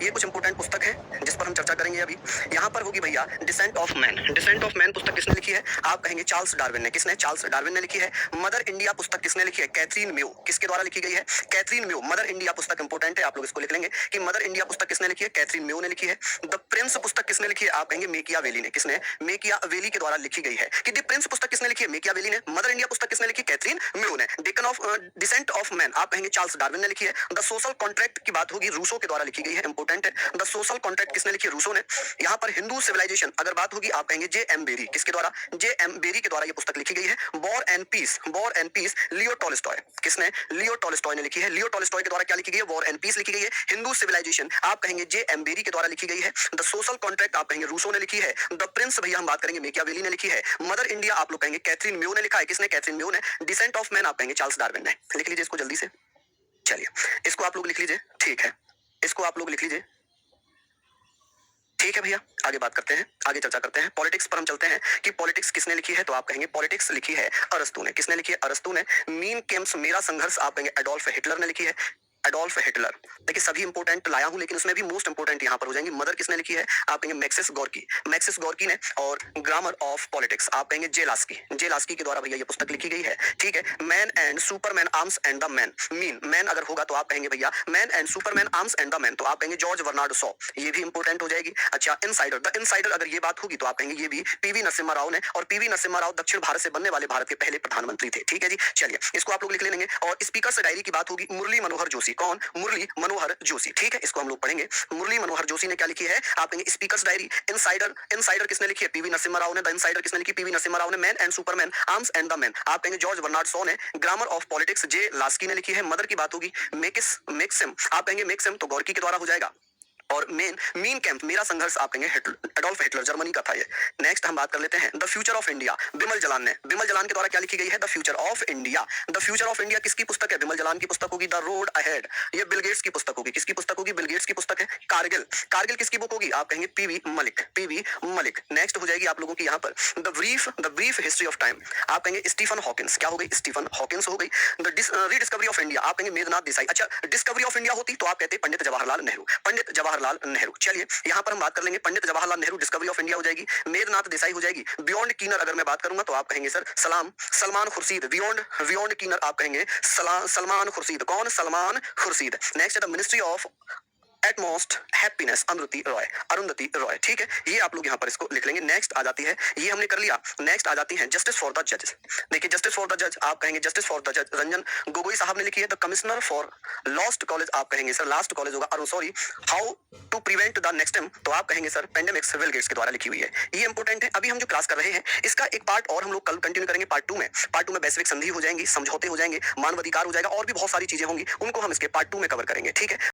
ये कुछ इंपोर्टेंट पुस्तक है जिस पर हम चर्चा करेंगे अभी। यहाँ पर होगी भैया descent of man. Descent of man पुस्तक किसने लिखी है? आप कहेंगे चार्ल्स डार्विन ने। किसने? चार्ल्स डार्विन ने लिखी है। मदर इंडिया पुस्तक किसने लिखी है? Katherine Mayo. किसके द्वारा लिखी गई है? Katherine Mayo. मदर इंडिया पुस्तक इंपोर्टेंट है, आप लोग इसको लिख लेंगे कि मदर इंडिया पुस्तक किसने लिखी है? कैथरीन म्यू ने लिखी है। द प्रिंस पुस्तक किसने लिखी है? आप कहेंगे मेकियावेली ने। किसने? मेकियावेली के द्वारा लिखी गई है। कि द प्रिंस पुस्तक किसने लिखी है? मेकियावेली ने। मदर इंडिया पुस्तक किसने लिखी? कैथरीन म्यू ने। डिसेंट ऑफ मैन आप कहेंगे चार्ल्स डार्विन ने लिखी है। द सोशल कॉन्ट्रैक्ट की बात होगी, रूसो के द्वारा लिखी गई है, इंपोर्टेंट है। द सोशल कॉन्ट्रैक्ट किसने लिखी है? रूसो ने। यहाँ पर हिंदू सिविलाइजेशन अगर बात होगी, आप कहेंगे जे एम बेरी। किसके द्वारा? जे एम बेरी के द्वारा ये पुस्तक लिखी गई है। War and Peace Leo Tolstoy. किसने? लियो टॉलस्टॉय ने लिखी है। लियो टॉलस्टॉय के द्वारा क्या लिखी गई है? वॉर एंड पीस लिखी गई है। हिंदू सिविलाइजेशन आप कहेंगे जे एम बेरी के द्वारा लिखी गई है। द सोशल कॉन्ट्रैक्ट आप कहेंगे रूसो ने लिखी है। द प्रिंस भैया हम बात करेंगे मेकियावेली ने लिखी है। मदर इंडिया आप लोग कहेंगे कैथरीन म्यू ने लिखा है। किसने? कैथरीन म्यू ने। डिसेंट ऑफ मैन आप कहेंगे चार्ल्स डार्विन ने। लिख लीजिए इसको जल्दी से। चलिए इसको आप लोग लिख लीजिए, ठीक है। इसको आप लोग लिख लीजिए, ठीक है भैया। आगे बात करते हैं, आगे चर्चा करते हैं। पॉलिटिक्स पर हम चलते हैं कि पॉलिटिक्स किसने लिखी है, तो आप कहेंगे पॉलिटिक्स लिखी है अरस्तू ने। किसने लिखी है? अरस्तू ने। मीन केम्स मेरा संघर्ष आप कहेंगे एडोल्फ हिटलर ने लिखी है। Adolf Hitler. देखिए सभी इंपोर्टेंट लाया हूं, लेकिन उसमें भी मोस्ट इंपोर्टेंट यहां पर हो जाएंगे। मदर किसने लिखी है? आप कहेंगे मैक्सिस गॉर्की। मैक्सिस गॉर्की ने। और ग्रामर ऑफ पॉलिटिक्स आप कहेंगे जे लास्की। जे लास्की के द्वारा भैया ये पुस्तक लिखी गई है, ठीक है। Man and Superman arms and the man. Man अगर होगा तो आप कहेंगे भैया man and Superman arms and the man, तो आप कहेंगे जॉर्ज बर्नार्ड शॉ। ये भी इंपोर्टेंट हो जाएगी। अच्छा, इनसाइडर। द इनसाइडर अगर ये बात होगी तो आप कहेंगे ये भी पीवी नरसिम्हा राव ने। और पीवी नरसिम्हा राव दक्षिण भारत से बनने वाले भारत के पहले प्रधानमंत्री थे, ठीक है जी। चलिए इसको आप लोग लिख लेंगे। और स्पीकर से डायरी की बात होगी, मुरली मनोहर जोशी। कौन? मुरली मनोहर जोशी, ठीक है। इसको हम लोग पढ़ेंगे। मुरली मनोहर जोशी ने क्या लिखी है? आप कहेंगे स्पीकर्स डायरी। इनसाइडर। इनसाइडर किसने लिखी है? पीवी नरसिम्हा राव ने। द इनसाइडर किसने लिखी? पीवी नरसिम्हा राव ने। Man and Superman arms and the man आप कहेंगे जॉर्ज बर्नार्ड शॉ ने। Grammar of politics J Laski ने लिखी है। मदर की बात होगी मैक्सिम आप कहेंगे मैक्सिम, तो गॉर्की के द्वारा हो जाएगा। और मीन कैंप मेरा संघर्ष आप कहेंगे एडोल्फ हिटलर, जर्मनी का था ये। नेक्स्ट हम बात कर लेते हैं the Future of India, Bimal Jalan ने। बिमल जलान के द्वारा क्या लिखी गई है? The Future of India. The Future of India किसकी पुस्तक है? बिमल जलान की पुस्तक होगी। द रोड अहेड ये बिल गेट्स की पुस्तक होगी। किसकी पुस्तक होगी? बिल गेट्स की पुस्तक है। कारगिल। कारगिल किसकी बुक होगी? आप कहेंगे PV Malik. PV Malik. Next हो जाएगी आप लोगों की यहाँ पर the brief history of time आप कहेंगे स्टीफन हॉकिंस। क्या हो गई? स्टीफन हॉकिंस हो गई। द रीडिस्कवरी ऑफ इंडिया आप कहेंगे मेघनाथ देसाई। अच्छा, डिस्कवरी ऑफ इंडिया होती तो आप कहते पंडित जवाहरलाल नेहरू। पंडित जवाहरलाल नेहरू। चलिए यहाँ पर हम बात कर लेंगे Pandit Jawaharlal Nehru, Discovery of India हो जाएगी। मेघनाथ देसाई हो जाएगी। बियॉन्ड कीनर अगर मैं बात करूंगा तो आप कहेंगे sir Salman Khurshid. Beyond keener आप कहेंगे सलमान खुर्शीद। कौन? Salman Khurshid. Next the ministry of utmost happiness Arundhati Roy, ठीक है। ये आप लोग यहाँ पर इसको लिख लेंगे। नेक्स्ट आ जाती है, ये हमने कर लिया। नेक्स्ट आ जाती है जस्टिस फॉर द जज। देखिए जस्टिस फॉर द जज आप कहेंगे जस्टिस फॉर द जज रंजन गोगोई साहब ने लिखी है। The commissioner for lost causes आप कहेंगे सर लास्ट कॉलेज होगा। Sorry, how to prevent the next time तो आप कहेंगे सर पेंडेमिक्स बिल गेट्स के द्वारा लिखी हुई है। ये इंपोर्टेंट है। अभी हम जो क्लास कर रहे हैं इसका एक पार्ट और हम लोग कल कंटिन्यू करेंगे पार्ट 2 में। पार्ट 2 में वैश्विक संधि हो जाएंगी, समझौते हो जाएंगे, मानवाधिकार हो जाएगा, और भी बहुत सारी चीजें होंगी, उनको हम इसके पार्ट 2 में कवर करेंगे, ठीक है।